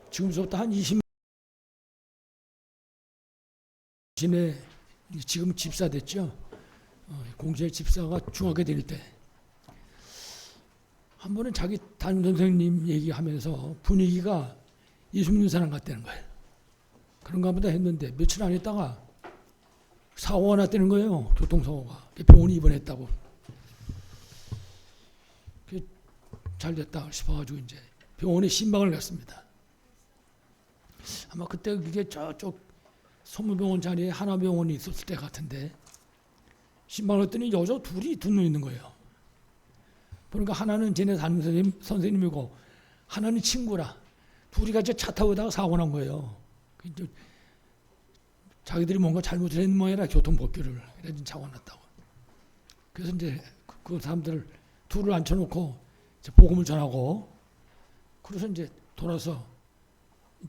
지금부터 한 20년 전에 지금 집사 됐죠. 공주의 집사가 중학교 다닐 때 한 번은 자기 담임 선생님 얘기하면서 분위기가 예수 믿는 사람 같다는 거예요. 그런가 보다 했는데 며칠 안 있다가 사고가 났다는 거예요. 교통사고가. 병원에 입원했다고. 잘 됐다 싶어가지고 이제 병원에 신방을 갔습니다. 아마 그때 그게 저쪽 소무병원 자리에 하나병원이 있었을 때 같은데 신방을 했더니 여자 둘이 눈 있는 거예요. 그러니까 하나는 쟤네 담임 선생님이고 하나는 친구라. 둘이 같이 차 타고 다가 사고 난 거예요. 자기들이 뭔가 잘못을 했는 모양이라 교통법규를 이래서 사고 났다고. 그래서 이제 그 사람들 둘을 앉혀놓고 이제 복음을 전하고 그래서 이제 돌아서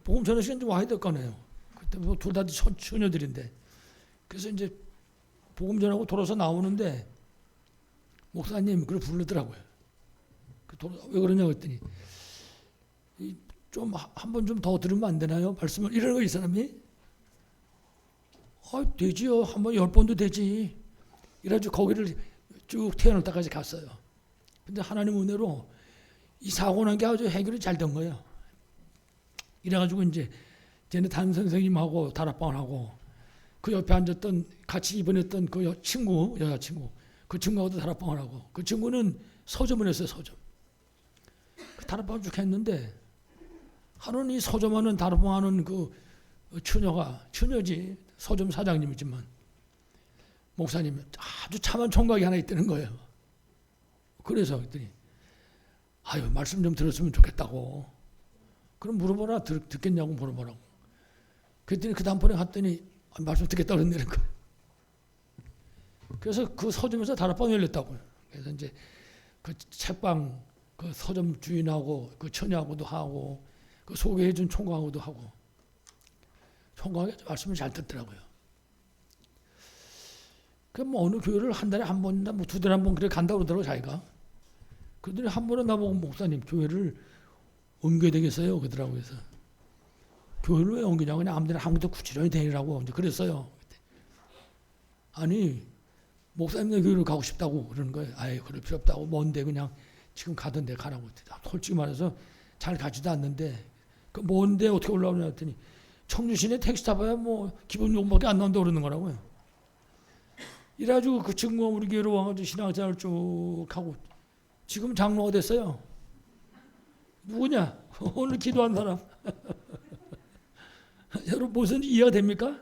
복음 전할 시간 좀 와야 될 거 아니에요. 그때 뭐 둘 다 처녀들인데 그래서 이제 복음 전하고 돌아서 나오는데 목사님 그걸 부르더라고요. 왜 그러냐고 했더니 좀 한 번 좀 더 들으면 안 되나요? 말씀을 이러는 거 이 사람이 되지요. 한 번 10번도 되지. 이래가지고 거기를 쭉 태어날 때까지 갔어요. 근데 하나님 은혜로 이 사고 난 게 아주 해결이 잘 된 거예요. 이래가지고 이제 쟤네 담임 선생님하고 다락방하고 그 옆에 앉았던 같이 입원했던 그 여자친구 그 친구하고도 다락방을 하고 그 친구는 서점을 했어요. 서점. 그 다락방을 쭉 했는데 하는 이 서점하는 다락방하는 그 처녀지 서점 사장님이지만 목사님 아주 참한 총각이 하나 있다는 거예요. 그래서 그랬더니 말씀 좀 들었으면 좋겠다고. 그럼 물어보라. 듣겠냐고 물어보라고. 그랬더니 그 다음번에 갔더니 말씀 듣겠다고 그랬다는 거예요. 그래서 그 서점에서 다락방이 열렸다고요. 그래서 이제 그 책방 그 서점 주인하고 그 처녀하고도 하고 그 소개해준 총각하고도 하고 총각이 말씀을 잘 듣더라고요. 그럼 뭐 어느 교회를 한 달에 한 번이나 뭐 두 달에 한 번 그래 간다고 그러더라고 자기가. 그러더니 한 번은 나보고 목사님 교회를 옮겨야 되겠어요 그러더라고요. 그래서 교회를 왜 옮기냐고 그냥 아무데나 한 군데 구치련히 다니라고 이제 그랬어요. 아니 목사님네 교회를 가고 싶다고 그러는 거예요. 그럴 필요 없다고. 뭔데 그냥 지금 가던 데 가라고. 솔직히 말해서 잘 가지도 않는데 그 뭔데 어떻게 올라오냐 했더니 청주시내 택시 타봐야 뭐 기본 요금밖에 안 나온다고 그러는 거라고요. 이래가지고 그 친구가 우리 교회로 와가지고 신앙생활을 쭉 하고 지금 장로가 됐어요. 누구냐? 오늘 기도한 사람. 여러분 무슨 이해가 됩니까?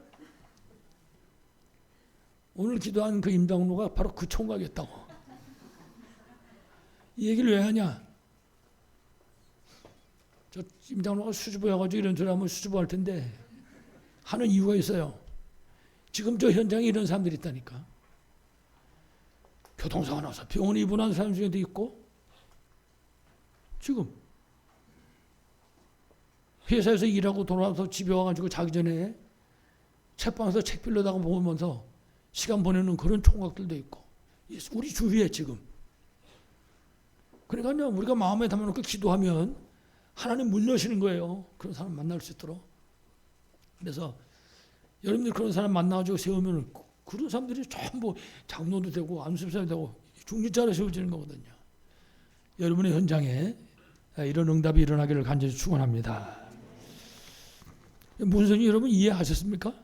오늘 기도한 그 임장로가 바로 그 총각이었다고. 이 얘기를 왜 하냐? 저 임장로가 수주부여가지고 이런 소리 하면 수주부할 텐데 하는 이유가 있어요. 지금 저 현장에 이런 사람들이 있다니까. 교통사고 나서 병원에 입원한 사람 중에도 있고 지금 회사에서 일하고 돌아와서 집에 와가지고 자기 전에 책방에서 책 빌려다가 보면서 시간 보내는 그런 총각들도 있고 우리 주위에 지금. 그러니까요 우리가 마음에 담아놓고 기도하면 하나님 문 여시는 거예요. 그런 사람 만날 수 있도록. 그래서 여러분들 그런 사람 만나가지고 세우면 그런 사람들이 전부 장로도 되고 안수사도 되고 중직자로 세워지는 거거든요. 여러분의 현장에 이런 응답이 일어나기를 간절히 축원합니다. 무슨 소리 여러분 이해하셨습니까?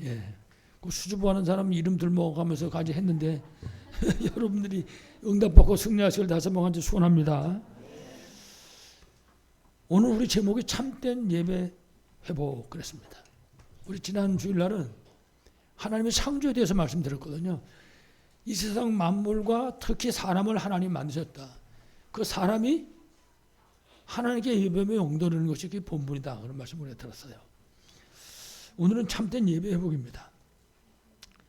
예. 그 수주부하는 사람 이름 들먹어가면서 까지 했는데 여러분들이 응답받고 승리하시길 다시 한번 간절히 축원합니다. 오늘 우리 제목이 참된 예배 회복 그랬습니다. 우리 지난 주일날은 하나님의 창조에 대해서 말씀드렸거든요. 이 세상 만물과 특히 사람을 하나님 만드셨다. 그 사람이 하나님께 예배에 엉터리는 것이 그 본분이다. 그런 말씀을 들었어요. 오늘은 참된 예배 회복입니다.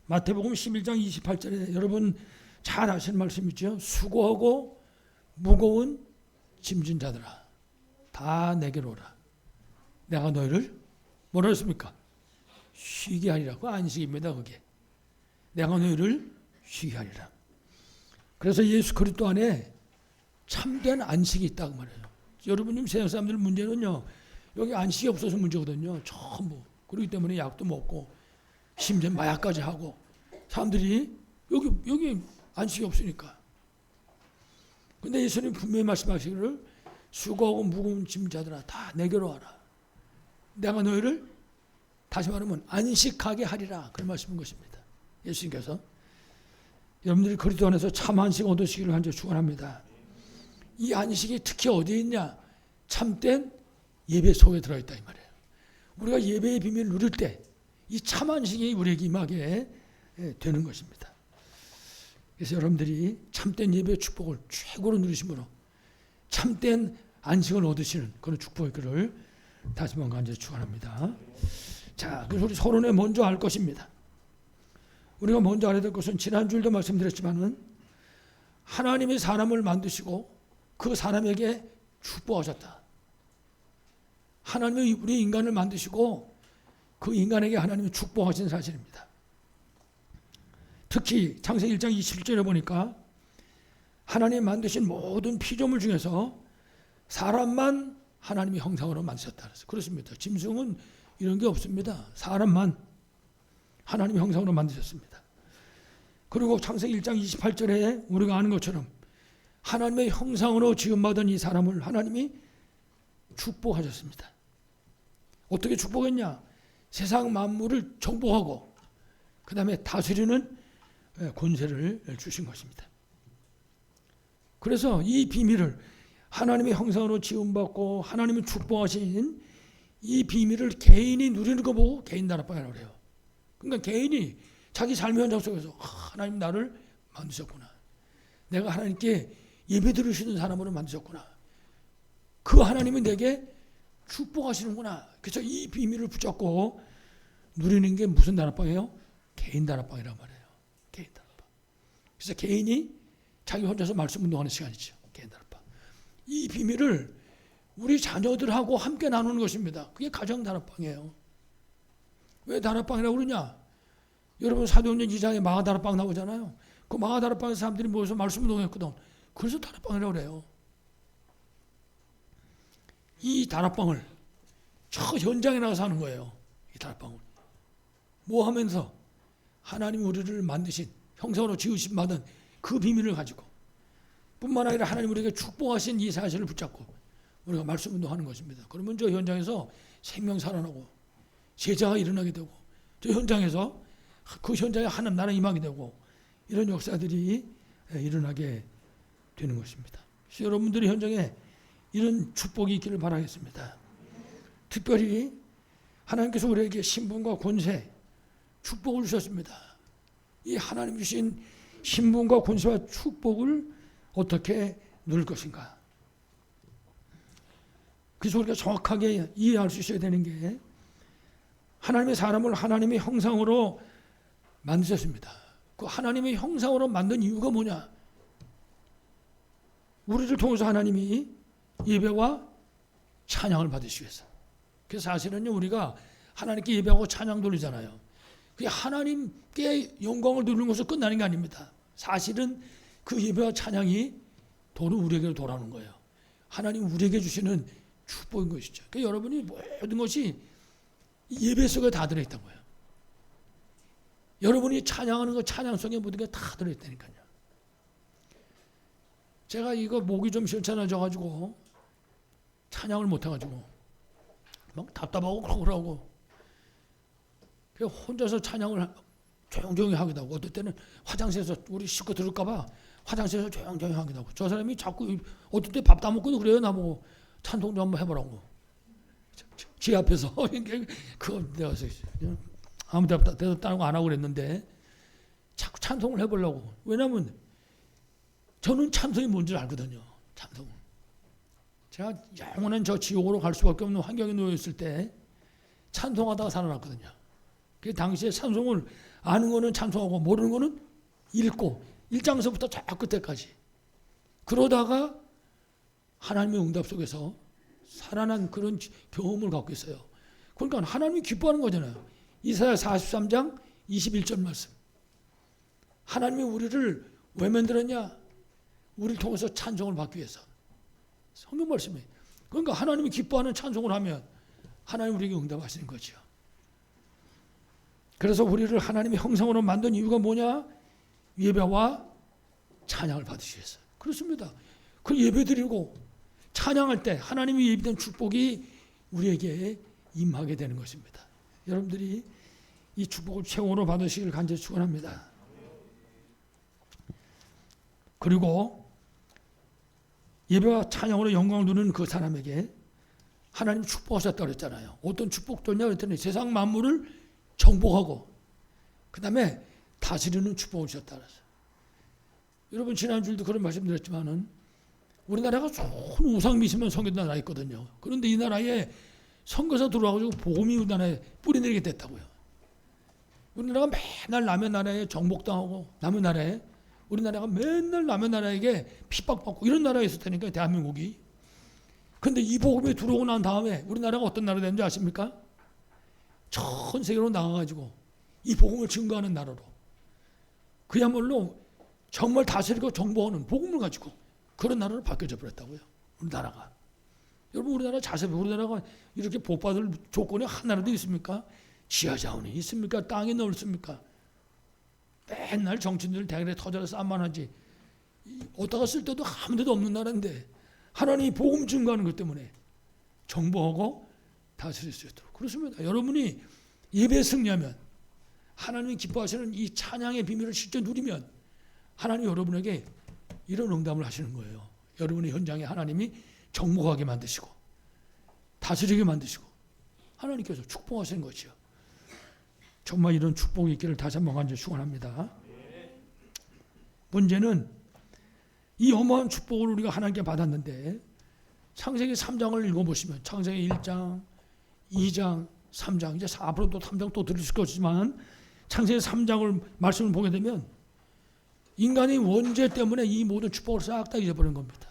마태복음 11장 28절에 여러분 잘 아시는 말씀이죠. 수고하고 무거운 짐진 자들아 다 내게로 오라. 내가 너희를 뭐라 했습니까? 쉬게 하리라. 그 안식입니다. 그게. 내가 너희를 쉬게 하리라. 그래서 예수 그리스도 안에 참된 안식이 있다고 말해요. 여러분 지금 세상 사람들 문제는요. 여기 안식이 없어서 문제거든요. 전부. 그렇기 때문에 약도 먹고 심지어 마약까지 하고 사람들이 여기 안식이 없으니까. 근데 예수님 분명히 말씀하시기를 수고하고 무거운 짐 자들아 다 내게로 와라. 내가 너희를 다시 말하면 안식하게 하리라. 그런 말씀인 것입니다. 예수님께서 여러분들이 그리스도 안에서 참 안식 얻으시기를 간절히 축원합니다. 이 안식이 특히 어디에 있냐? 참된 예배 속에 들어있다 이 말이에요. 우리가 예배의 비밀을 누릴 때 이 참 안식이 우리에게 임하게 되는 것입니다. 그래서 여러분들이 참된 예배의 축복을 최고로 누리심으로 참된 안식을 얻으시는 그런 축복의 길을 다시 한번 간절히 축원합니다. 자, 그래서 우리 서론에 먼저 알 것입니다. 우리가 먼저 알아야 될 것은 지난주에도 말씀드렸지만은 하나님이 사람을 만드시고 그 사람에게 축복하셨다. 하나님이 우리 인간을 만드시고 그 인간에게 하나님이 축복하신 사실입니다. 특히 창세기 1장 27절에 보니까 하나님이 만드신 모든 피조물 중에서 사람만 하나님이 형상으로 만드셨다 그래서 그렇습니다. 짐승은 이런 게 없습니다. 사람만 하나님이 형상으로 만드셨습니다. 그리고 창세기 1장 28절에 우리가 아는 것처럼 하나님의 형상으로 지음받은 이 사람을 하나님이 축복하셨습니다. 어떻게 축복했냐? 세상 만물을 정복하고 그 다음에 다스리는 권세를 주신 것입니다. 그래서 이 비밀을 하나님의 형상으로 지음받고 하나님이 축복하신 이 비밀을 개인이 누리는 거 보고 개인 다락방이라고 그래요. 그러니까 개인이 자기 삶의 현장 속에서 하나님 나를 만드셨구나. 내가 하나님께 예배 드리시는 사람으로 만드셨구나. 그 하나님이 내게 축복하시는구나. 그래서 이 비밀을 붙잡고 누리는 게 무슨 다락방이에요? 개인 다락방이란 말이에요. 개인 다락방. 그래서 개인이 자기 혼자서 말씀 운동하는 시간이죠. 개인 다락방. 이 비밀을 우리 자녀들하고 함께 나누는 것입니다. 그게 가정 다락방이에요. 왜 다락방이라고 그러냐? 여러분 사도행전 2장에 마가 다락방 나오잖아요. 그 마가 다락방에 사람들이 모여서 말씀 운동했거든. 그래서 다락방이라고 그래요. 이 다락방을 저 현장에 나가서 하는 거예요. 이 다락방을. 뭐 하면서 하나님이 우리를 만드신 형상으로 지으신 받은 그 비밀을 가지고 뿐만 아니라 하나님 우리에게 축복하신 이 사실을 붙잡고 우리가 말씀 운동하는 것입니다. 그러면 저 현장에서 생명 살아나고 제자가 일어나게 되고 저 현장에서 그 현장에 하나님 나라 임하게 되고 이런 역사들이 일어나게 되는 것입니다. 그래서 여러분들의 현장에 이런 축복이 있기를 바라겠습니다. 특별히 하나님께서 우리에게 신분과 권세, 축복을 주셨습니다. 이 하나님 주신 신분과 권세와 축복을 어떻게 누릴 것인가? 그래서 우리가 정확하게 이해할 수 있어야 되는 게 하나님의 사람을 하나님의 형상으로 만드셨습니다. 그 하나님의 형상으로 만든 이유가 뭐냐? 우리를 통해서 하나님이 예배와 찬양을 받으시기 위해서. 그래서 사실은요 우리가 하나님께 예배하고 찬양 돌리잖아요. 그게 하나님께 영광을 돌리는 것으로 끝나는 게 아닙니다. 사실은 그 예배와 찬양이 도로 우리에게 돌아오는 거예요. 하나님 우리에게 주시는 축복인 것이죠. 그러니까 여러분이 모든 것이 예배 속에 다 들어있던 거예요. 여러분이 찬양하는 거 찬양 속에 모든 게 다 들어있다니까요. 제가 이거 목이 좀 시원찮아져가지고 찬양을 못해가지고 막 답답하고 그러고 그냥 혼자서 찬양을 조용조용히 하기도 하고 어떨 때는 화장실에서 우리 식구 들을까봐 화장실에서 조용조용히 하기도 하고 저 사람이 자꾸 어떨 때 밥 다 먹고도 그래요. 나보고 찬송 좀 한번 해보라고 지 앞에서 그거 내가 아무 대답 다른 거 안 하고 그랬는데 자꾸 찬송을 해보려고. 왜냐하면 저는 찬송이 뭔지 알거든요. 찬송. 제가 영원한 저 지옥으로 갈 수밖에 없는 환경에 놓여있을 때 찬송하다가 살아났거든요. 그 당시에 찬송을 아는 거는 찬송하고 모르는 거는 읽고 1장서부터 저 끝에까지 그러다가 하나님의 응답 속에서 살아난 그런 경험을 갖고 있어요. 그러니까 하나님이 기뻐하는 거잖아요. 이사야 43장 21절 말씀. 하나님이 우리를 왜 만들었냐? 우리를 통해서 찬송을 받기 위해서. 성경 말씀에 그러니까 하나님이 기뻐하는 찬송을 하면 하나님 우리에게 응답하시는 거죠. 그래서 우리를 하나님의 형상으로 만든 이유가 뭐냐? 예배와 찬양을 받으시기 위해서. 그렇습니다. 그 예배 드리고 찬양할 때 하나님이 예비된 축복이 우리에게 임하게 되는 것입니다. 여러분들이 이 축복을 최고로 받으시길 간절히 축원합니다. 그리고 예배와 찬양으로 영광을 누리는 그 사람에게 하나님 축복하셨다고 그랬잖아요. 어떤 축복도 있냐 그랬더니 세상 만물을 정복하고 그 다음에 다스리는 축복을 주셨다 그랬어요. 여러분 지난주에도 그런 말씀 드렸지만은 우리나라가 좋은 우상 믿으면 섬기는 나라 있거든요. 그런데 이 나라에 선거사 들어와가지고 복음이 우리나라에 뿌리내리게 됐다고요. 우리나라가 맨날 남의 나라에 정복당하고 남의 나라에 우리나라가 맨날 남의 나라에게 핍박받고 이런 나라에 있었다니까요. 대한민국이. 그런데 이 복음이 들어오고 난 다음에 우리나라가 어떤 나라 되는지 아십니까? 전 세계로 나가가지고 이 복음을 증거하는 나라로 그야말로 정말 다스리고 정복하는 복음을 가지고 그런 나라로 바뀌어져 버렸다고요. 우리나라가. 여러분 우리나라 자세히 우리나라가 이렇게 복받을 조건이 하나라도 있습니까? 지하자원이 있습니까? 땅이 넓습니까? 맨날 정치인들 대가리에 터져서 싸움만 하지 어디다가 쓸 데도 아무 데도 없는 나라인데 하나님이 복음 증거하는 것 때문에 정복하고 다스릴 수 있도록 그렇습니다. 여러분이 예배에 승리하면 하나님이 기뻐하시는 이 찬양의 비밀을 실제 누리면 하나님 여러분에게 이런 응답을 하시는 거예요. 여러분의 현장에 하나님이 정복하게 만드시고 다스리게 만드시고 하나님께서 축복하시는 것이요. 정말 이런 축복이 있기를 다시 한번 간절히 축원합니다. 문제는 이 어마어마한 축복을 우리가 하나님께 받았는데 창세기 3장을 읽어보시면 창세기 1장, 2장, 3장 이제 앞으로 또 3장 또 들으실 것이지만 창세기 3장을 말씀을 보게 되면 인간이 원죄 때문에 이 모든 축복을 싹 다 잊어버린 겁니다.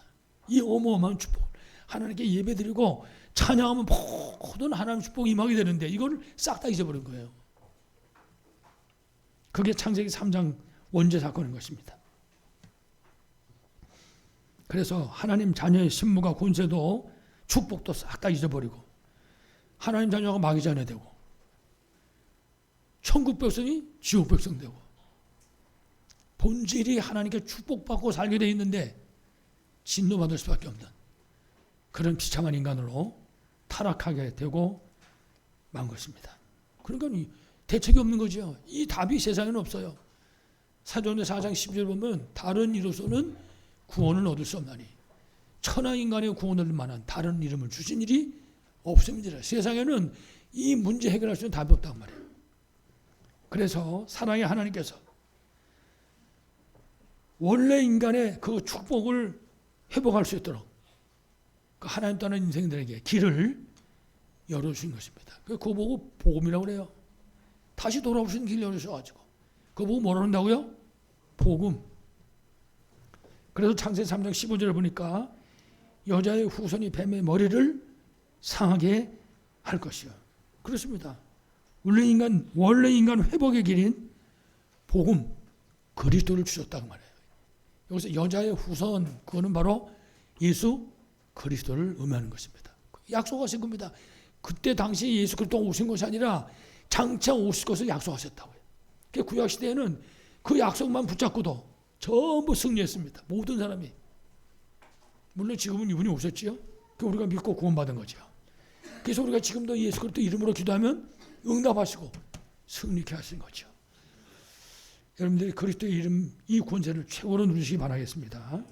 이 어마어마한 축복 하나님께 예배드리고 찬양하면 모든 하나님 축복이 임하게 되는데 이걸 싹 다 잊어버린 거예요. 그게 창세기 3장 원죄 사건인 것입니다. 그래서 하나님 자녀의 신무가 권세도 축복도 싹 다 잊어버리고 하나님 자녀가 마귀 자녀 되고 천국 백성이 지옥 백성 되고 본질이 하나님께 축복받고 살게 돼 있는데 진노받을 수밖에 없는 그런 비참한 인간으로 타락하게 되고 만 것입니다. 그러니까 대책이 없는 거죠. 이 답이 세상에는 없어요. 사도행전 4장 12절 보면 다른 이로서는 구원을 얻을 수 없나니 천하 인간의 구원을 만한 다른 이름을 주신 일이 없음이니라. 세상에는 이 문제 해결할 수 있는 답이 없단 말이에요. 그래서 사랑의 하나님께서 원래 인간의 그 축복을 회복할 수 있도록 그 하나님 떠난 인생들에게 길을 열어주신 것입니다. 그거 보고 복음이라고 그래요. 다시 돌아올 수 있는 길 열어주셔가지고 그거 보고 뭐라 한다고요? 복음. 그래서 창세기 3장 15절을 보니까 여자의 후손이 뱀의 머리를 상하게 할 것이요. 그렇습니다. 원래 인간 회복의 길인 복음, 그리스도를 주셨다고 말해요. 여기서 여자의 후손, 그거는 바로 예수 그리스도를 의미하는 것입니다. 약속하신 겁니다. 그때 당시 예수 그리스도가 오신 것이 아니라 장차 오실 것을 약속하셨다고요. 구약 시대에는 그 약속만 붙잡고도 전부 승리했습니다. 모든 사람이. 물론 지금은 이분이 오셨지요. 우리가 믿고 구원받은 거죠. 그래서 우리가 지금도 예수 그리스도 이름으로 기도하면 응답하시고 승리케 하신 거죠. 여러분들이 그리스도의 이름 이 권세를 최고로 누리시기 바라겠습니다.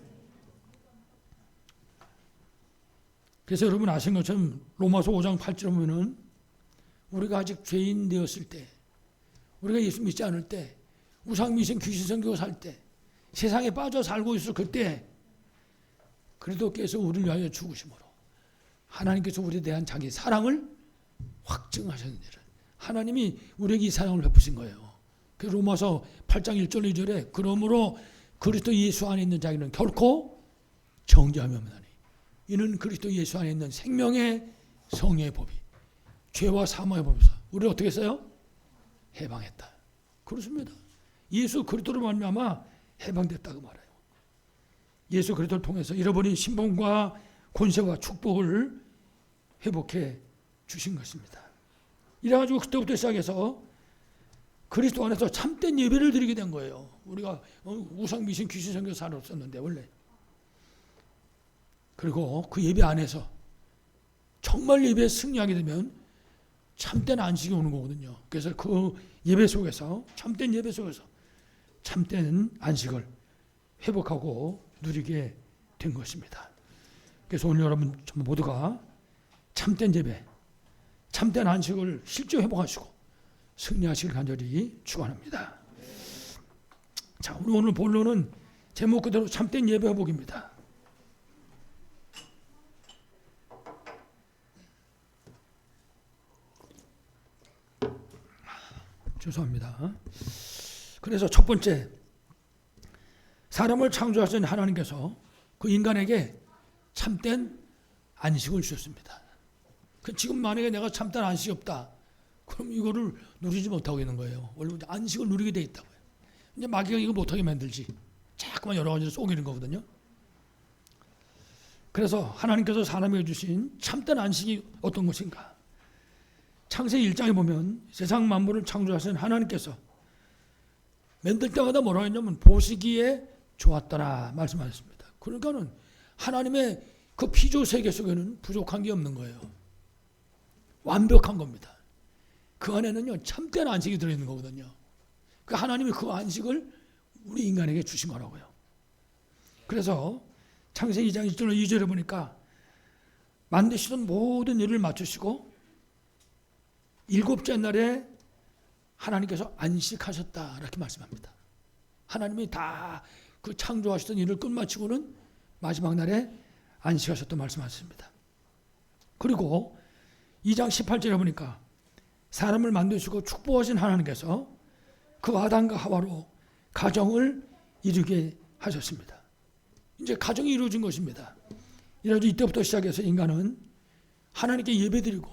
그래서 여러분 아신 것처럼 로마서 5장 8절 보면은 우리가 아직 죄인 되었을 때, 우리가 예수 믿지 않을 때, 우상 미신 귀신 섬기고 살 때, 세상에 빠져 살고 있을 그때 그리스도께서 우리를 위하여 죽으심으로 하나님께서 우리에 대한 자기 사랑을 확증하셨느니라. 하나님이 우리에게 이 사랑을 베푸신 거예요. 그 로마서 8장 1절 2절에 그러므로 그리스도 예수 안에 있는 자기는 결코 정죄함이 없나니 이는 그리스도 예수 안에 있는 생명의 성의 법이 죄와 사망의 법에서 우리를 어떻게 했어요? 해방했다. 그렇습니다. 예수 그리스도로 말미암아 해방됐다고 말해요. 예수 그리스도를 통해서 잃어버린 신분과 권세와 축복을 회복해 주신 것입니다. 이래가지고 그때부터 시작해서 그리스도 안에서 참된 예배를 드리게 된 거예요. 우리가 우상 미신 귀신 섬겨 살았었는데 원래. 그리고 그 예배 안에서 정말 예배에 승리하게 되면 참된 안식이 오는 거거든요. 그래서 그 예배 속에서 참된 예배 속에서 참된 안식을 회복하고 누리게 된 것입니다. 그래서 오늘 여러분 모두가 참된 예배, 참된 안식을 실제 회복하시고 승리하시길 간절히 축원합니다. 자, 우리 오늘 본론은 제목 그대로 참된 예배 회복입니다. 죄송합니다. 그래서 첫 번째, 사람을 창조하신 하나님께서 그 인간에게 참된 안식을 주셨습니다. 지금 만약에 내가 참된 안식이 없다, 그럼 이거를 누리지 못하고 있는 거예요. 원래 안식을 누리게 돼 있다고요. 이제 마귀가 이거 못하게 만들지. 자꾸만 여러 가지로 속이는 거거든요. 그래서 하나님께서 사람에게 주신 참된 안식이 어떤 것인가? 창세기 1장에 보면 세상 만물을 창조하신 하나님께서 만들 때마다 뭐라고 했냐면 보시기에 좋았더라 말씀하셨습니다. 그러니까는 하나님의 그 피조 세계 속에는 부족한 게 없는 거예요. 완벽한 겁니다. 그 안에는요 참된 안식이 들어있는 거거든요. 그 하나님이 그 안식을 우리 인간에게 주신 거라고요. 그래서 창세기 2장 1절 2절에 보니까 만드시던 모든 일을 마치시고 일곱째 날에 하나님께서 안식하셨다 이렇게 말씀합니다. 하나님이 다 그 창조하시던 일을 끝마치고는 마지막 날에 안식하셨다 말씀하셨습니다. 그리고 2장 18절에 보니까 사람을 만드시고 축복하신 하나님께서 그 아담과 하와로 가정을 이루게 하셨습니다. 이제 가정이 이루어진 것입니다. 이래서 이때부터 시작해서 인간은 하나님께 예배드리고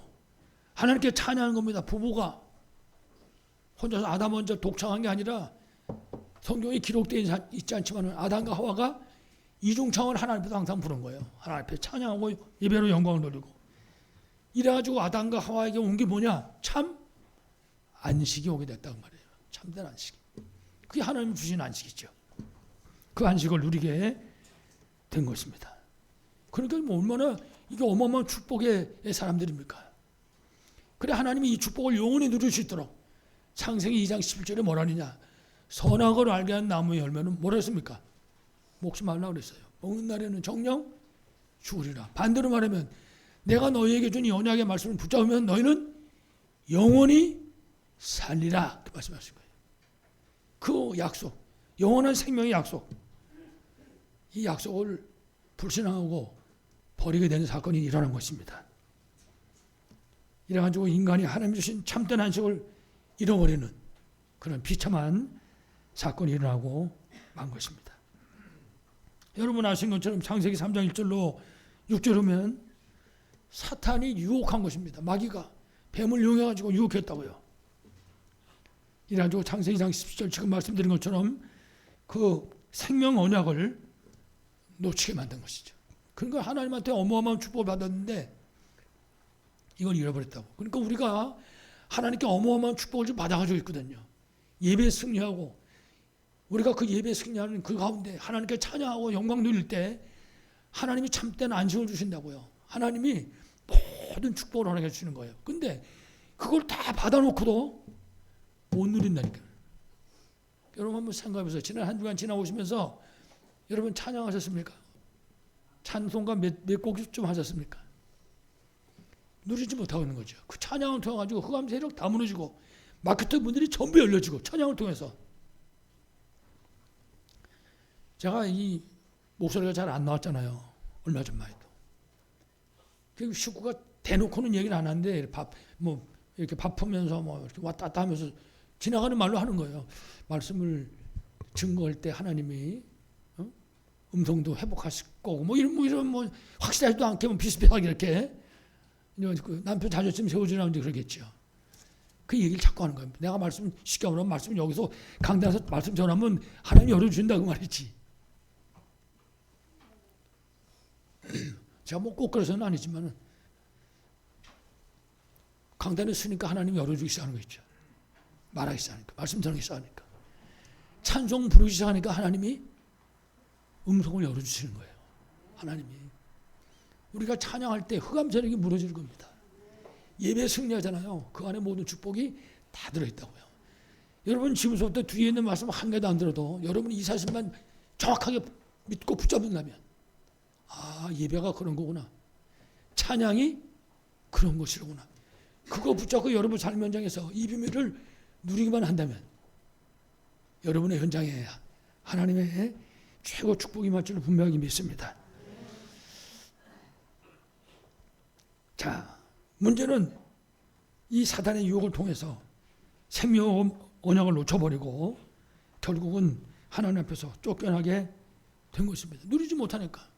하나님께 찬양하는 겁니다. 부부가 혼자서 아담 혼자 독창한 게 아니라 성경에 기록되어 있지 않지만 아담과 하와가 이중창을 하나님 앞에서 항상 부른 거예요. 하나님 앞에 찬양하고 예배로 영광을 돌리고. 이래가지고 아담과 하와에게 온 게 뭐냐? 참 안식이 오게 됐다고 말이에요. 참된 안식. 그게 하나님 주신 안식이죠. 그 안식을 누리게 된 것입니다. 그러니까 뭐 얼마나 이게 어마어마한 축복의 사람들입니까? 그래 하나님이 이 축복을 영원히 누릴 수 있도록 창세기 2장 11절에 뭐라 하느냐? 선악을 알게 한 나무의 열매는 뭐라 했습니까? 먹지 말라고 그랬어요. 먹는 날에는 정령 죽으리라. 반대로 말하면 내가 너희에게 준 이 언약의 말씀을 붙잡으면 너희는 영원히 살리라. 그 말씀하신 거예요. 그 약속, 영원한 생명의 약속, 이 약속을 불신하고 버리게 되는 사건이 일어난 것입니다. 이래가지고 인간이 하나님 주신 참된 안식을 잃어버리는 그런 비참한 사건이 일어나고 만 것입니다. 여러분 아시는 것처럼 창세기 3장 1절로 6절 오면 사탄이 유혹한 것입니다. 마귀가 뱀을 이용해가지고 유혹했다고요. 이래가지고 창세기 2장 10절 지금 말씀드린 것처럼 그 생명 언약을 놓치게 만든 것이죠. 그러니까 하나님한테 어마어마한 축복을 받았는데 이걸 잃어버렸다고. 그러니까 우리가 하나님께 어마어마한 축복을 좀 받아가지고 있거든요. 예배에 승리하고 우리가 그 예배에 승리하는 그 가운데 하나님께 찬양하고 영광 누릴 때 하나님이 참된 안식을 주신다고요. 하나님이 모든 축복을 허락해 주시는 거예요. 근데 그걸 다 받아놓고도 못 누린다니까. 여러분 한번 생각해보세요. 지난 한 주간 지나오시면서 여러분 찬양하셨습니까? 찬송가 몇 곡쯤 하셨습니까? 누리지 못하고 있는 거죠. 그 찬양을 통해가지고 흑암 세력 다 무너지고 마케터 문들이 전부 열려지고 찬양을 통해서 제가 이 목소리가 잘 안 나왔잖아요. 얼마 전만 해도. 그 식구가 대놓고는 얘기를 안 하는데 이렇게 밥하면서 이렇게 왔다 갔다 하면서 지나가는 말로 하는 거예요. 말씀을 증거할 때 하나님이 음성도 회복하실 거고 이런 확실하지도 않게 비슷비슷하게 이렇게 그 남편 자존심 세워주라는 데 그러겠죠. 그 얘기를 자꾸 하는 거예요. 내가 말씀 시켜보면 말씀 여기서 강단에서 말씀 전하면 하나님이 열어준다고 말이지. 제가 뭐 꼭 그래서는 아니지만 강단에 서니까 하나님이 열어주기 시작하는 거 있죠. 말하기 시작하니까, 말씀 전하기 시작하니까, 찬송 부르기 시작하니까 하나님이 음성을 열어주시는 거예요. 하나님이. 우리가 찬양할 때 흑암세력이 무너질 겁니다. 예배 승리하잖아요. 그 안에 모든 축복이 다 들어있다고요. 여러분 지금부터 뒤에 있는 말씀 한 개도 안 들어도 여러분 이 사실만 정확하게 믿고 붙잡는다면 예배가 그런 거구나. 찬양이 그런 것이로구나. 그거 붙잡고 여러분 삶 현장에서 이 비밀을 누리기만 한다면 여러분의 현장에 하나님의 최고 축복이 임할 줄을 분명히 믿습니다. 자, 문제는 이 사단의 유혹을 통해서 생명 언약을 놓쳐버리고 결국은 하나님 앞에서 쫓겨나게 된 것입니다. 누리지 못하니까.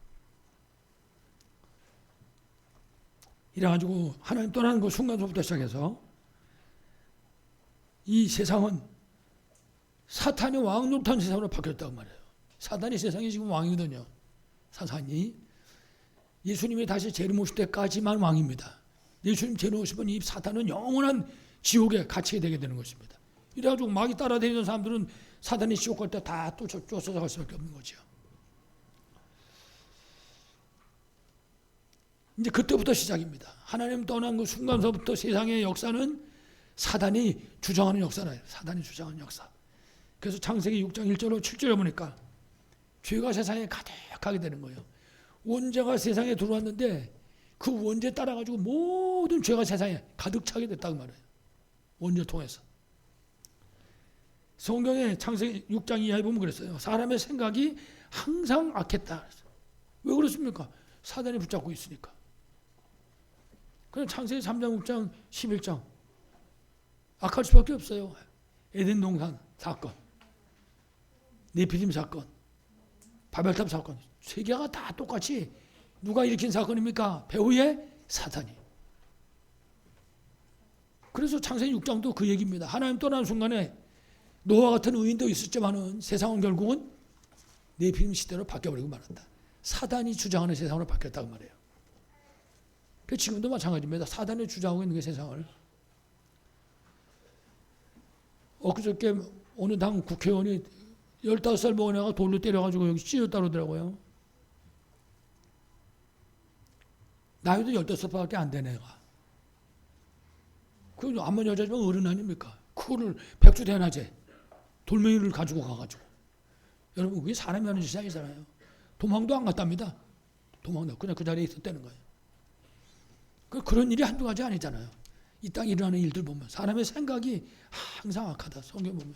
이래가지고 하나님 떠나는 그 순간부터 시작해서 이 세상은 사탄이 왕 노릇하는 세상으로 바뀌었다고 말해요. 사단이 세상에 지금 왕이거든요. 사탄이. 예수님이 다시 재림오실 때까지만 왕입니다. 예수님 재림오시면 이 사탄은 영원한 지옥에 갇히게 되게 되는 것입니다. 이래가지고 마귀 따라다니는 사람들은 사단이 지옥 갈 때 다 쫓아갈 수밖에 없는 거죠. 이제 그때부터 시작입니다. 하나님 떠난 그 순간서부터 세상의 역사는 사단이 주장하는 역사라요. 사단이 주장하는 역사. 그래서 창세기 6장 1절로 7절에 보니까 죄가 세상에 가득하게 되는 거예요. 원죄가 세상에 들어왔는데 그 원죄 따라가지고 모든 죄가 세상에 가득 차게 됐다고 말해요. 원죄 통해서. 성경에 창세기 6장 이하에 보면 그랬어요. 사람의 생각이 항상 악했다. 왜 그렇습니까? 사단이 붙잡고 있으니까. 그냥 창세기 3장, 6장, 11장 악할 수밖에 없어요. 에덴 동산 사건, 네피림 사건, 바벨탑 사건, 세 개가 다 똑같이 누가 일으킨 사건입니까? 배후의 사탄이. 그래서 창세기 6장도 그 얘기입니다. 하나님 떠나는 순간에 노아 같은 의인도 있었지만은 세상은 결국은 네피림 시대로 바뀌어버리고 말았다. 사단이 주장하는 세상으로 바뀌었다고 말해요. 지금도 마찬가지입니다. 사단이 주장하고 있는 게 세상을. 엊그저께 어느 당 국회의원이 15살 먹은 애가 돌로 때려가지고 여기 찢었다 그러더라고요. 나이도 15살밖에 안 된 애가. 그 암만 여자지만 어른 아닙니까? 그거를 백주대낮에 돌멩이를 가지고 가가지고. 여러분 그게 사람이 하는 짓이 아니잖아요. 도망도 안 갔답니다. 도망도 그냥 그 자리에 있었다는 거예요. 그런 일이 한두 가지 아니잖아요. 이 땅에 일어나는 일들 보면 사람의 생각이 항상 악하다. 성경 보면.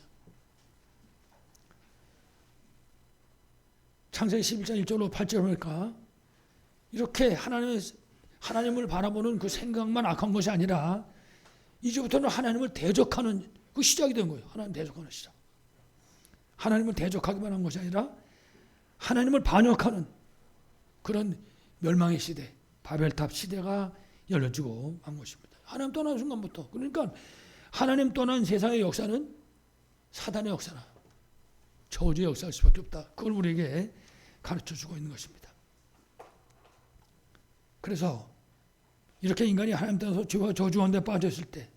창세기 11장 1절로 8절 보니까 이렇게 하나님을 바라보는 그 생각만 악한 것이 아니라 이제부터는 하나님을 대적하는 그 시작이 된 거예요. 하나님 대적하는 시작. 하나님을 대적하기만 한 것이 아니라 하나님을 반역하는 그런 멸망의 시대, 바벨탑 시대가 열려지고 한 것입니다. 하나님 떠난 순간부터. 그러니까 하나님 떠난 세상의 역사는 사단의 역사나 저주의 역사일 수밖에 없다. 그걸 우리에게 가르쳐주고 있는 것입니다. 그래서 이렇게 인간이 하나님 떠나서 죄와 저주 가운데 빠졌을 때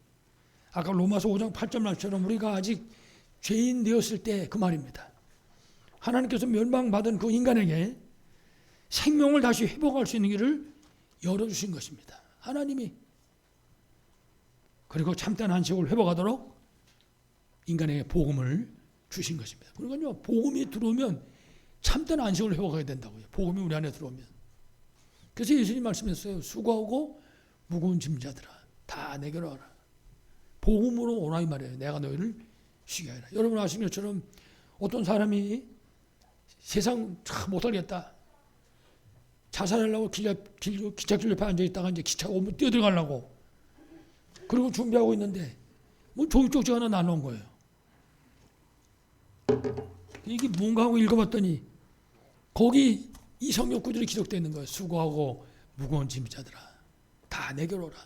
아까 로마서 5장 8절 말처럼 우리가 아직 죄인 되었을 때 그 말입니다. 하나님께서 멸망받은 그 인간에게 생명을 다시 회복할 수 있는 길을 열어주신 것입니다. 하나님이. 그리고 참된 안식을 회복하도록 인간에게 복음을 주신 것입니다. 그러니까요, 복음이 들어오면 참된 안식을 회복하게 된다고요. 복음이 우리 안에 들어오면. 그래서 예수님 말씀했어요. 수고하고 무거운 짐자들아 다 내게로 와라. 복음으로 오라 이 말이에요. 내가 너희를 쉬게 하리라. 여러분 아시는 것처럼 어떤 사람이 세상 참 못하겠다. 자살하려고 기찻길 옆에 앉아있다가 이제 기차가 오면 뛰어들어가려고 그리고 준비하고 있는데 뭐 종이쪽지 하나 나눠온 거예요. 이게 뭔가 하고 읽어봤더니 거기 이 성경 구절이 기록되어 있는 거예요. 수고하고 무거운 짐자들아 다 내게로 오라.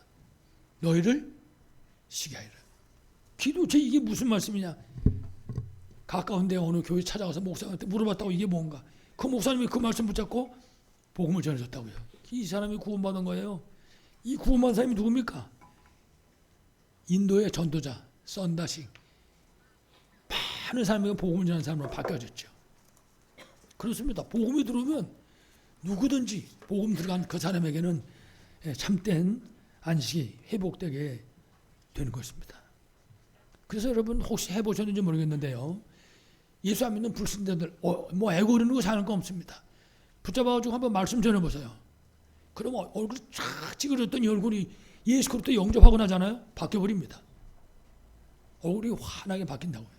너희를 쉬게 하리라. 도대체 이게 무슨 말씀이냐. 가까운데 어느 교회 찾아가서 목사한테 물어봤다고 이게 뭔가. 그 목사님이 그 말씀 붙잡고 복음을 전해줬다고요. 이 사람이 구원받은 거예요. 이 구원받은 사람이 누굽니까? 인도의 전도자 썬다식. 많은 사람이 복음을 전하는 사람으로 바뀌어졌죠. 그렇습니다. 복음이 들어오면 누구든지 복음 들어간 그 사람에게는 참된 안식이 회복되게 되는 것입니다. 그래서 여러분 혹시 해보셨는지 모르겠는데요. 예수 안 믿는 불신자들 뭐 애고르는 거 사는 거 없습니다. 붙잡아가지고 한번 말씀 전해보세요. 그러면 얼굴이 쫙 찌그러졌던 이 얼굴이 예수 그리스도 영접하고 나잖아요. 바뀌어버립니다. 얼굴이 환하게 바뀐다고요.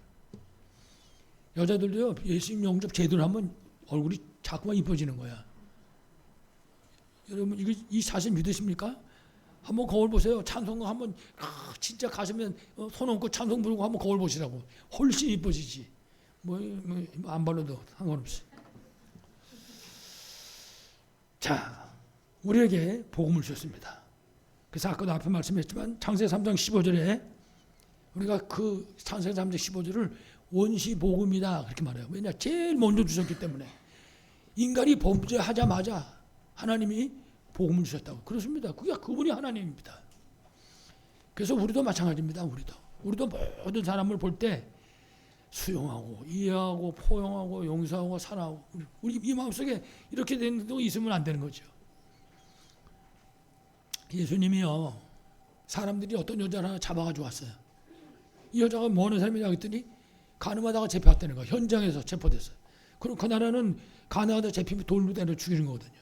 여자들도요. 예수님 영접 제대로 하면 얼굴이 자꾸만 이뻐지는 거야. 여러분 이 사실 믿으십니까? 한번 거울 보세요. 찬송 한번 진짜 가시면 손 얹고 찬송 부르고 한번 거울 보시라고. 훨씬 이뻐지지. 뭐 안 발라도 상관없어. 자, 우리에게 복음을 주셨습니다. 그래서 아까도 앞에 말씀했지만 창세기 3장 15절에 우리가 그 창세기 3장 15절을 원시 복음이다 그렇게 말해요. 왜냐? 제일 먼저 주셨기 때문에. 인간이 범죄하자마자 하나님이 복음을 주셨다고. 그렇습니다. 그게 그분이 하나님입니다. 그래서 우리도 마찬가지입니다. 우리도 모든 사람을 볼 때 수용하고 이해하고 포용하고 용서하고 사랑하고 우리 이 마음속에 이렇게 되는 거 있으면 안 되는 거죠. 예수님이요. 사람들이 어떤 여자를 하나 잡아가지고 왔어요. 이 여자가 뭐 하는 사람이냐고 했더니 간음하다가 잡혀왔다는 거예요. 현장에서 체포됐어요. 그럼 그 나라는 간음하다가 잡히면 돌로 때려 죽이는 거거든요.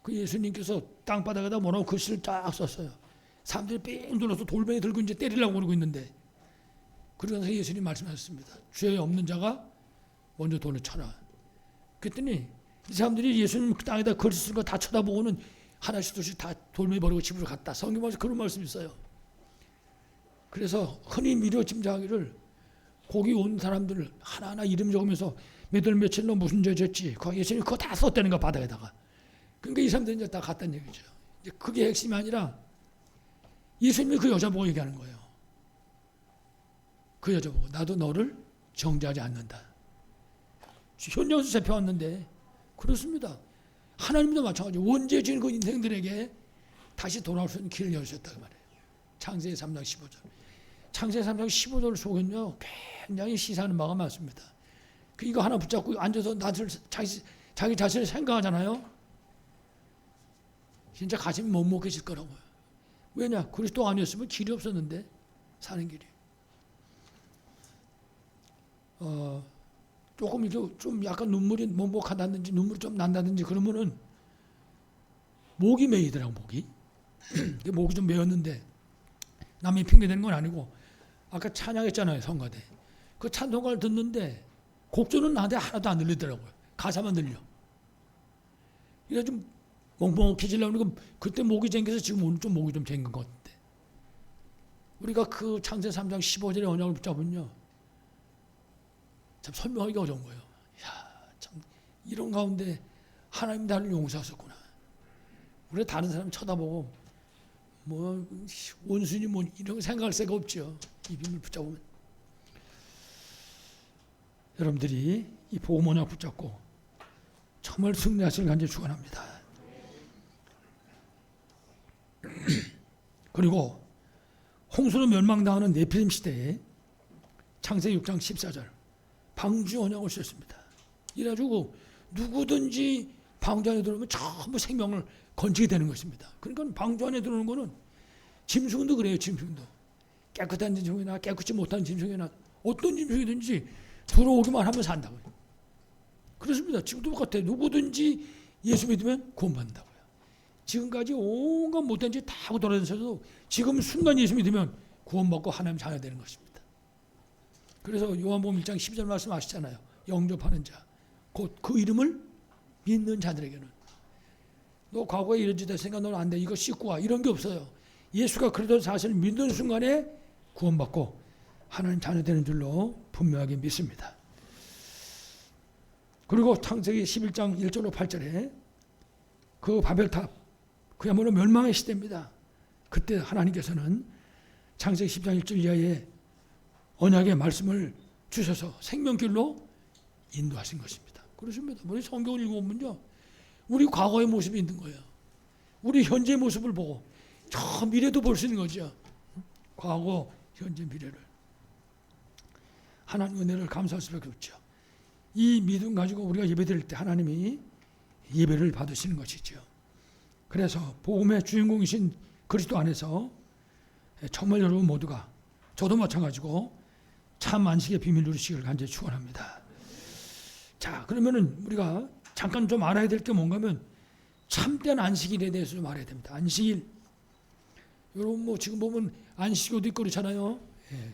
그 예수님께서 땅바닥에다 뭐라고 글씨를 쫙 썼어요. 사람들이 삥 둘러서 돌멩이 들고 이제 때리려고 그러고 있는데 그러면서 예수님 말씀하셨습니다. 죄 없는 자가 먼저 돌을 쳐라. 그랬더니 이 사람들이 예수님 그 땅에다 글씨 쓴 거 다 쳐다보고는 하나씩 둘씩 다 돌멩이 버리고 집으로 갔다. 성경에서 그런 말씀이 있어요. 그래서 흔히 미뤄 짐작하기를 거기 온 사람들을 하나하나 이름 적으면서 몇 월 며칠 너 무슨 죄 졌지? 예수님이 그거 다 썼다는 거 바닥에다가. 그러니까 이 사람들이 이제 다 갔다는 얘기죠. 이제 그게 핵심이 아니라 예수님이 그 여자 보고 얘기하는 거예요. 그 여자 보고 나도 너를 정죄하지 않는다. 현장에서 잡혀왔는데 그렇습니다. 하나님도 마찬가지로 원죄 지은 그 인생들에게 다시 돌아올 수 있는 길을 열으셨다고 말해요. 창세기 3장 15절. 창세기 3장 15절 속은요 굉장히 시사하는 바가 많습니다. 그 이거 하나 붙잡고 앉아서 자기 자신을 생각하잖아요. 진짜 가슴이 먹먹해질 거라고요. 왜냐? 그리스도 아니었으면 길이 없었는데 사는 길이. 조금 이렇게 좀 약간 눈물이 먹먹하다든지 눈물이 좀 난다든지 그러면은 목이 메이더라고 목이. 목이 좀 메였는데 남이 핑계대는 건 아니고 아까 찬양했잖아요 성가대. 그 찬송가를 듣는데 곡조는 나한테 하나도 안 들리더라고요. 가사만 들려. 그래서 좀 멍멍해지려고 그러니까 그때 목이 쟁겨서 지금 오늘 좀 목이 좀 쟁긴 것 같은데 우리가 그 창세기 3장 15절의 언약을 붙잡으면요 참 설명하기가 어려운 거예요. 야, 참 이런 가운데 하나님 나를 용서하셨구나. 우리 다른 사람 쳐다보고 뭐 원수니 뭐 이런 거 생각할 새가 없죠. 이 비밀 붙잡으면 여러분들이 이 복음 언약 붙잡고 정말 승리하시길 간절히 축원합니다. 그리고 홍수로 멸망당하는 네피림 시대에 창세기 6장 14절 방주 언약을 쓰셨습니다. 이래가지고 누구든지 방주 안에 들어오면 전부 생명을 건지게 되는 것입니다. 그러니까 방주 안에 들어오는 거는 짐승도 그래요. 짐승도 깨끗한 짐승이나 깨끗이 못한 짐승이나 어떤 짐승이든지 들어오기만 하면 산다고요. 그렇습니다. 지금도 똑같아요. 누구든지 예수 믿으면 구원받는다고요. 지금까지 온갖 못된 짓 다 하고 돌아다니셔도 지금 순간 예수 믿으면 구원받고 하나님 자녀 되는 것입니다. 그래서 요한복음 1장 12절 말씀 아시잖아요. 영접하는 자, 곧 그 이름을 믿는 자들에게는 너 과거에 이런 짓 했으니까 너는 안 돼. 이거 씻고 와. 이런 게 없어요. 예수가 그리스도 사실을 믿는 순간에 구원받고 하나님 자녀 되는 줄로 분명하게 믿습니다. 그리고 창세기 11장 1절로 8절에 그 바벨탑 그야말로 멸망의 시대입니다. 그때 하나님께서는 창세기 10장 1절 이하에 언약의 말씀을 주셔서 생명길로 인도하신 것입니다. 그렇습니다. 우리 성경을 읽어보면요. 우리 과거의 모습이 있는 거예요. 우리 현재의 모습을 보고 저 미래도 볼 수 있는 거죠. 과거, 현재, 미래를. 하나님 은혜를 감사할 수밖에 없죠. 이 믿음 가지고 우리가 예배드릴 때 하나님이 예배를 받으시는 것이죠. 그래서 복음의 주인공이신 그리스도 안에서 정말 여러분 모두가, 저도 마찬가지고 참 안식의 비밀 누리시기를 간절히 축원합니다. 자, 그러면은 우리가 잠깐 좀 알아야 될 게 뭔가 하면 참된 안식일에 대해서 좀 알아야 됩니다. 안식일. 여러분 뭐 지금 보면 안식 옷 입고 그렇잖아요. 예,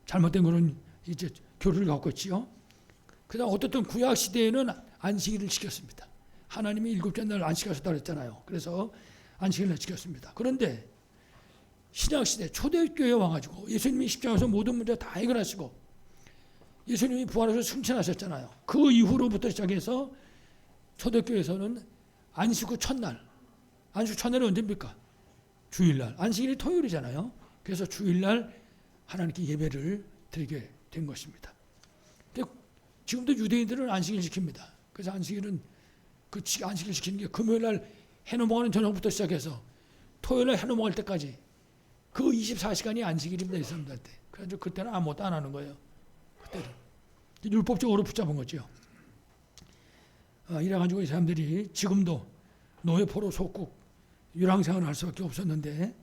잘못된 거는 이제 교류를 갖고 있지요. 그다음 어떻든 구약 시대에는 안식일을 지켰습니다. 하나님이 일곱째 날 안식하셨다 그랬잖아요. 그래서 안식일을 지켰습니다. 그런데 신약 시대 초대교회에 와가지고 예수님이 십자가에서 모든 문제 다 해결하시고 예수님이 부활해서 승천하셨잖아요. 그 이후로부터 시작해서 초대교회에서는 안식 후 첫날, 안식 첫날이 언제입니까? 주일날. 안식일이 토요일이잖아요. 그래서 주일날 하나님께 예배를 드리게 된 것입니다. 지금도 유대인들은 안식일 지킵니다. 그래서 안식일은 그 안식일 지키는 게 금요일날 해 넘어가는 저녁부터 시작해서 토요일날 해 넘어갈 때까지 그 24시간이 안식일입니다. 이 사람들한테. 그래서 그때는 아무것도 안 하는 거예요. 그때는 율법적으로 붙잡은 거죠. 이래가지고 이 사람들이 지금도 노예 포로 속국 유랑생활을 할 수밖에 없었는데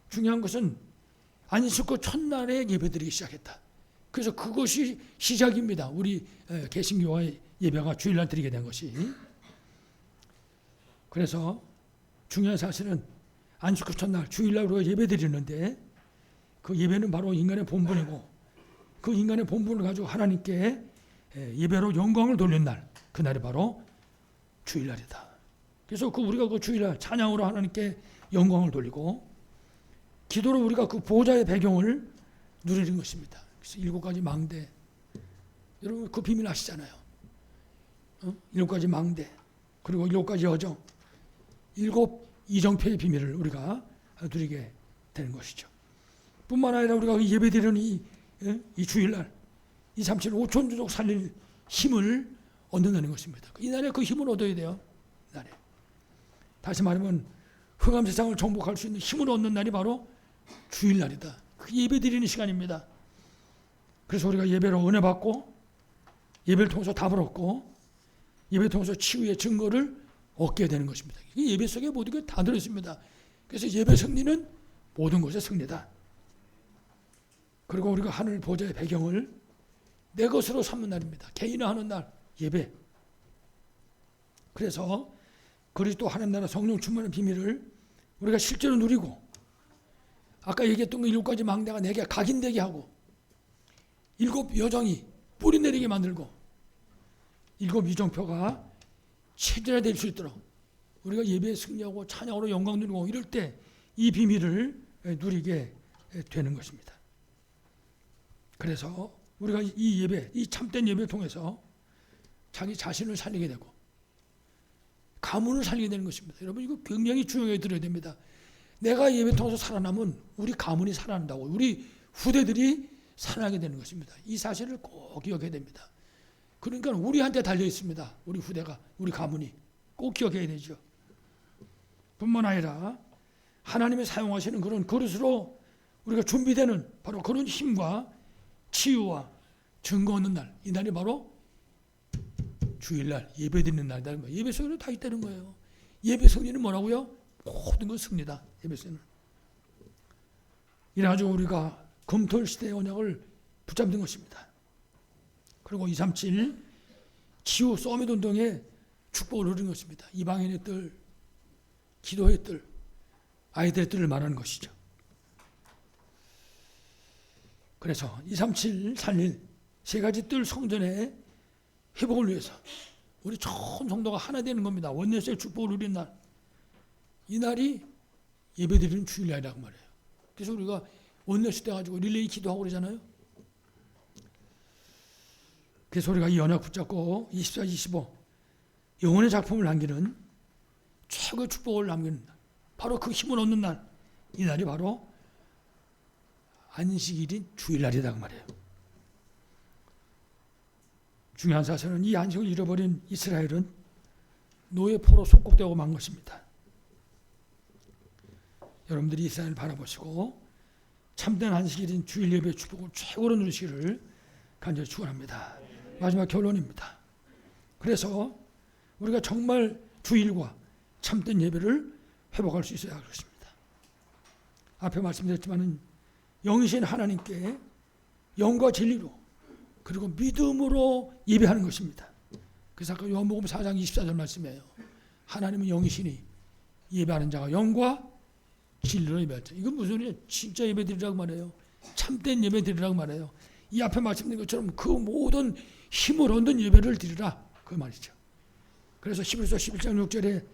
중요한 것은 안식 후 첫날에 예배드리기 시작했다. 그래서 그것이 시작입니다. 우리 개신교와의 예배가 주일날 드리게 된 것이. 그래서 중요한 사실은 안식 후 첫날 주일날 우리가 예배드리는데 그 예배는 바로 인간의 본분이고 그 인간의 본분을 가지고 하나님께 예배로 영광을 돌리는 날, 그날이 바로 주일날이다. 그래서 우리가 그 주일날 찬양으로 하나님께 영광을 돌리고 기도로 우리가 그 보좌의 배경을 누리는 것입니다. 그래서 7가지 망대, 여러분 그 비밀 아시잖아요. 7가지 망대, 그리고 7가지 여정, 7 이정표의 비밀을 우리가 누리게 되는 것이죠. 뿐만 아니라 우리가 예배드리는 이 주일날, 이 37 오천주족 살릴 힘을 얻는다는 것입니다. 이날에 그 힘을 얻어야 돼요. 이날에. 다시 말하면 흑암 세상을 정복할 수 있는 힘을 얻는 날이 바로 주일날이다. 그 예배 드리는 시간입니다. 그래서 우리가 예배로 은혜 받고 예배를 통해서 답을 얻고 예배를 통해서 치유의 증거를 얻게 되는 것입니다. 예배 속에 모든 게 다 들어있습니다. 그래서 예배 승리는 모든 것의 승리다. 그리고 우리가 하늘 보좌의 배경을 내 것으로 삼는 날입니다. 개인을 하는 날 예배. 그래서 그리스도 하나님 나라 성령 충만의 비밀을 우리가 실제로 누리고 아까 얘기했던 그 7가지 망대가 내게 각인되게 하고 7 여정이 뿌리 내리게 만들고 7 이정표가 체질화될 수 있도록 우리가 예배에 승리하고 찬양으로 영광 누리고 이럴 때 이 비밀을 누리게 되는 것입니다. 그래서 우리가 이 예배, 이 참된 예배를 통해서 자기 자신을 살리게 되고 가문을 살리게 되는 것입니다. 여러분 이거 굉장히 중요하게 들어야 됩니다. 내가 예배 통해서 살아나면 우리 가문이 살아난다고 우리 후대들이 살아나게 되는 것입니다. 이 사실을 꼭 기억해야 됩니다. 그러니까 우리한테 달려 있습니다. 우리 후대가, 우리 가문이 꼭 기억해야 되죠. 뿐만 아니라 하나님이 사용하시는 그런 그릇으로 우리가 준비되는 바로 그런 힘과 치유와 증거 얻는 날, 이 날이 바로 주일날 예배 드리는 날이다. 예배 승리는 다 있다는 거예요. 예배 승리는 뭐라고요? 모든 건 승리다. 예배 승리는. 이래가지고 우리가 금토일 시대의 언약을 붙잡는 것입니다. 그리고 237 기후 서밋 운동에 축복을 누리는 것입니다. 이방인의 뜰, 기도의 뜰, 아이들의 뜰을 말하는 것이죠. 그래서 237 살릴 3가지 뜰 성전의 회복을 위해서 우리 전 성도가 하나 되는 겁니다. 원내스의 축복을 누리는 날. 이 날이 예배드리는 주일날이라고 말해요. 그래서 우리가 원내스 때 가지고 릴레이 기도하고 그러잖아요. 그래서 우리가 이 언약 붙잡고 24, 25 영혼의 작품을 남기는 최고의 축복을 남기는 날. 바로 그 힘을 얻는 날. 이 날이 바로 안식일인 주일날이라고 말해요. 중요한 사실은 이 안식을 잃어버린 이스라엘은 노예 포로 속국되고 만 것입니다. 여러분들이 이스라엘을 바라보시고 참된 안식일인 주일 예배의 축복을 최고로 누리시기를 간절히 축원합니다. 마지막 결론입니다. 그래서 우리가 정말 주일과 참된 예배를 회복할 수 있어야 할 것입니다. 앞에 말씀드렸지만은 영이신 하나님께 영과 진리로 그리고 믿음으로 예배하는 것입니다. 그래서 아까 요한복음 4장 24절 말씀이에요. 하나님은 영이시니 예배하는 자가 영과 진리로 예배할 자. 이건 무슨 소리예요? 진짜 예배 드리라고 말해요. 참된 예배 드리라고 말해요. 이 앞에 말씀드린 것처럼 그 모든 힘을 얻는 예배를 드리라 그 말이죠. 그래서 히브리서 11장 6절에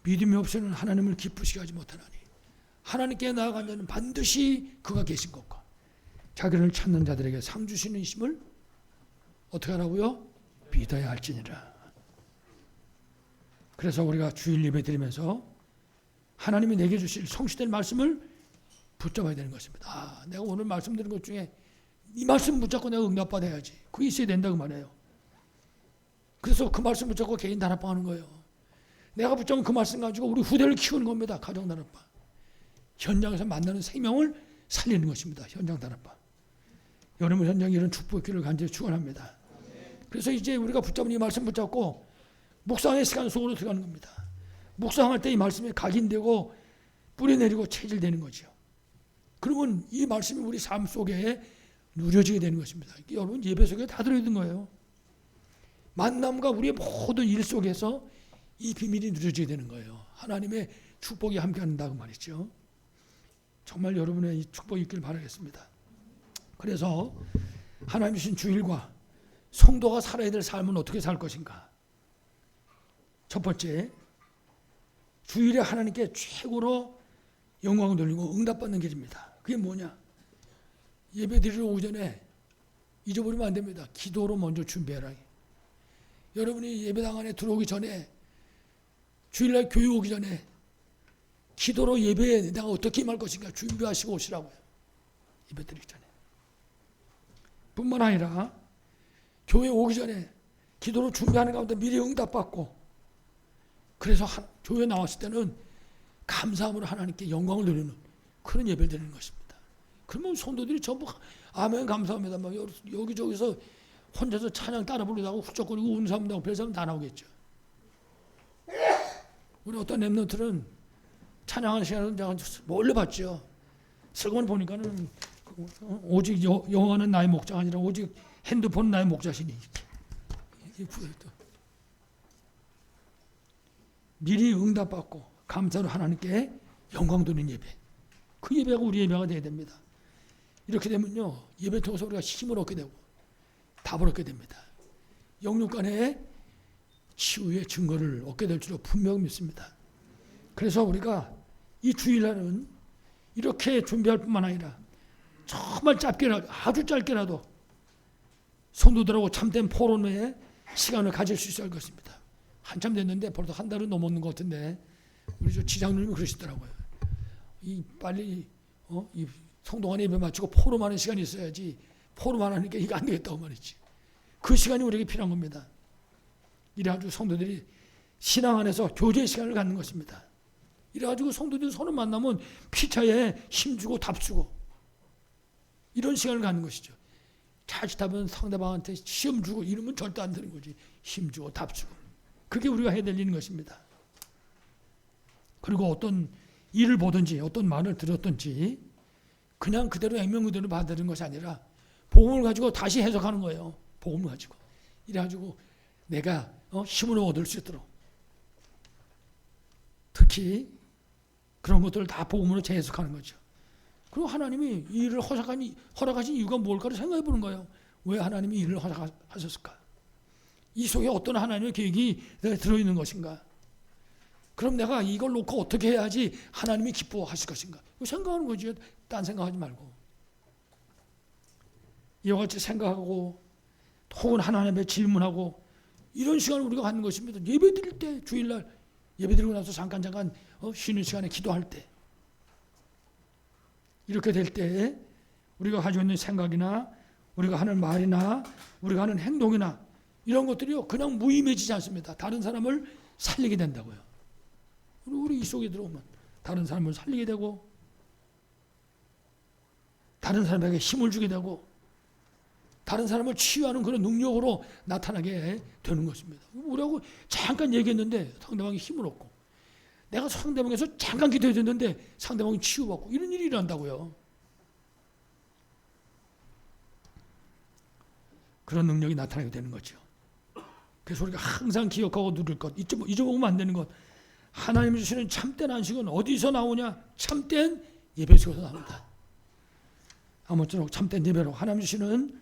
믿음이 없이는 하나님을 기쁘시게 하지 못하나니 하나님께 나아간 자는 반드시 그가 계신 것과 자기를 찾는 자들에게 상 주시는 이심을 어떻게 하라고요? 믿어야 할지니라. 그래서 우리가 주일 예배 드리면서 하나님이 내게 주실 성취된 말씀을 붙잡아야 되는 것입니다. 아, 내가 오늘 말씀드린 것 중에 이 말씀 붙잡고 내가 응답받아야지. 그게 있어야 된다고 말해요. 그래서 그 말씀 붙잡고 개인 다락방 하는 거예요. 내가 붙잡은 그 말씀 가지고 우리 후대를 키우는 겁니다. 가정 다락방. 현장에서 만나는 생명을 살리는 것입니다. 현장 다락방. 여러분 현장에 이런 축복의 길을 간절히 축원합니다. 그래서 이제 우리가 붙잡은 이 말씀 붙잡고 묵상의 시간 속으로 들어가는 겁니다. 묵상할 때 이 말씀이 각인되고 뿌리내리고 체질되는 거죠. 그러면 이 말씀이 우리 삶 속에 누려지게 되는 것입니다. 여러분 예배 속에 다 들어있는 거예요. 만남과 우리의 모든 일 속에서 이 비밀이 누려지게 되는 거예요. 하나님의 축복이 함께한다고 말이죠. 정말 여러분의 이 축복이 있길 바라겠습니다. 그래서 하나님 주신 주일과 성도가 살아야 될 삶은 어떻게 살 것인가? 첫 번째, 주일에 하나님께 최고로 영광을 돌리고 응답받는 길입니다. 그게 뭐냐? 예배 드리러 오기 전에 잊어버리면 안 됩니다. 기도로 먼저 준비해라. 여러분이 예배당 안에 들어오기 전에 주일날 교회 오기 전에 기도로 예배에 내가 어떻게 임할 것인가 준비하시고 오시라고요. 예배 드리기 전에. 뿐만 아니라 교회 오기 전에 기도로 준비하는 가운데 미리 응답받고 그래서 교회 나왔을 때는 감사함으로 하나님께 영광을 돌리는 그런 예배를 드리는 것입니다. 그러면 성도들이 전부 아멘 감사합니다. 막 여기저기서 혼자서 찬양 따라 부르다고 훌쩍거리고 우는 사람도 하고 별 사람 다 나오겠죠. 우리 어떤 랩런트는 찬양하는 시간을 제가 몰래 봤죠. 슬그머니 보니까는 오직 여호와는 나의 목자가 아니라 오직 핸드폰은 나의 목자시니. 미리 응답받고 감사로 하나님께 영광 돌리는 예배. 그 예배가 우리 예배가 되어야 됩니다. 이렇게 되면요. 예배 통해서 우리가 힘을 얻게 되고 답을 얻게 됩니다. 영육 간의 치유의 증거를 얻게 될 줄로 분명히 믿습니다. 그래서 우리가 이 주일날은 이렇게 준비할 뿐만 아니라 정말 짧게라도 아주 짧게라도 성도들하고 참된 포럼의 시간을 가질 수 있어야 할 것입니다. 한참 됐는데 벌써 한 달은 넘었는 것 같은데 우리 저 지장님이 그러시더라고요. 이 빨리 이 성도 간에 예배 마치고 포럼하는 시간이 있어야지 포럼 안 하니까 이게 안 되겠다고 말이지. 그 시간이 우리에게 필요한 겁니다. 이래가지고 성도들이 신앙 안에서 교제의 시간을 갖는 것입니다. 이래가지고 성도들이 서로 만나면 피차에 힘주고 답주고 이런 시간을 갖는 것이죠. 자칫하면 상대방한테 시험 주고 이러면 절대 안 되는 거지. 힘주고 답주고. 그게 우리가 해야 될 일인 것입니다. 그리고 어떤 일을 보든지 어떤 말을 들었든지 그냥 그대로 액면 그대로 받아들이는 것이 아니라 복음을 가지고 다시 해석하는 거예요. 복음을 가지고. 이래가지고 내가 힘을 얻을 수 있도록 특히 그런 것들을 다 복음으로 재해석하는 거죠. 그리고 하나님이 이 일을 허락하신 이유가 뭘까를 생각해 보는 거예요. 왜 하나님이 이 일을 허락하셨을까? 이 속에 어떤 하나님의 계획이 들어있는 것인가? 그럼 내가 이걸 놓고 어떻게 해야지 하나님이 기뻐하실 것인가? 생각하는 거죠. 딴 생각하지 말고. 이와 같이 생각하고 혹은 하나님의 질문하고 이런 시간을 우리가 갖는 것입니다. 예배 드릴 때 주일날 예배 드리고 나서 잠깐 쉬는 시간에 기도할 때 이렇게 될 때 우리가 가지고 있는 생각이나 우리가 하는 말이나 우리가 하는 행동이나 이런 것들이요 그냥 무의미해지지 않습니다. 다른 사람을 살리게 된다고요. 우리 이 속에 들어오면 다른 사람을 살리게 되고 다른 사람에게 힘을 주게 되고 다른 사람을 치유하는 그런 능력으로 나타나게 되는 것입니다. 우리하고 잠깐 얘기했는데 상대방이 힘을 얻고 내가 상대방에서 잠깐 기도해줬는데 상대방이 치유받고 이런 일이 일어난다고요. 그런 능력이 나타나게 되는 거죠. 그래서 우리가 항상 기억하고 누릴 것, 잊어먹으면 안 되는 것. 하나님 주시는 참된 안식은 어디서 나오냐? 참된 예배 속에서 나옵니다. 아무쪼록 참된 예배로 하나님 주시는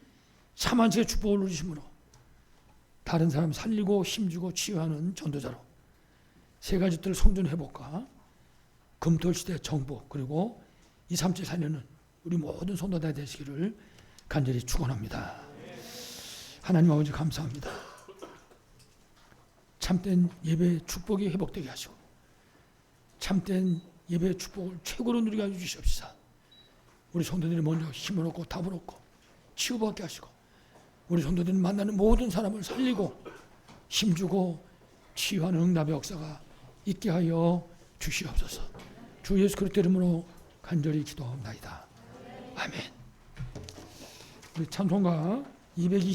참 안식의 축복을 누리심으로 다른 사람 살리고 힘주고 치유하는 전도자로 세 가지 뜻을 성전 회복과 금토일시대 정복 그리고 237 살려는 우리 모든 성도다 되시기를 간절히 축원합니다. 하나님 아버지 감사합니다. 참된 예배 축복이 회복되게 하시고 참된 예배 축복을 최고로 누리게 하여 주시옵소서. 우리 성도들이 먼저 힘을 얻고 답을 얻고 치유받게 하시고 우리 성도들이 만나는 모든 사람을 살리고 힘주고 치유하는 응답의 역사가 있게 하여 주시옵소서. 주 예수 그리스도 이름으로 간절히 기도합니다. 아멘. 우리 찬송가 220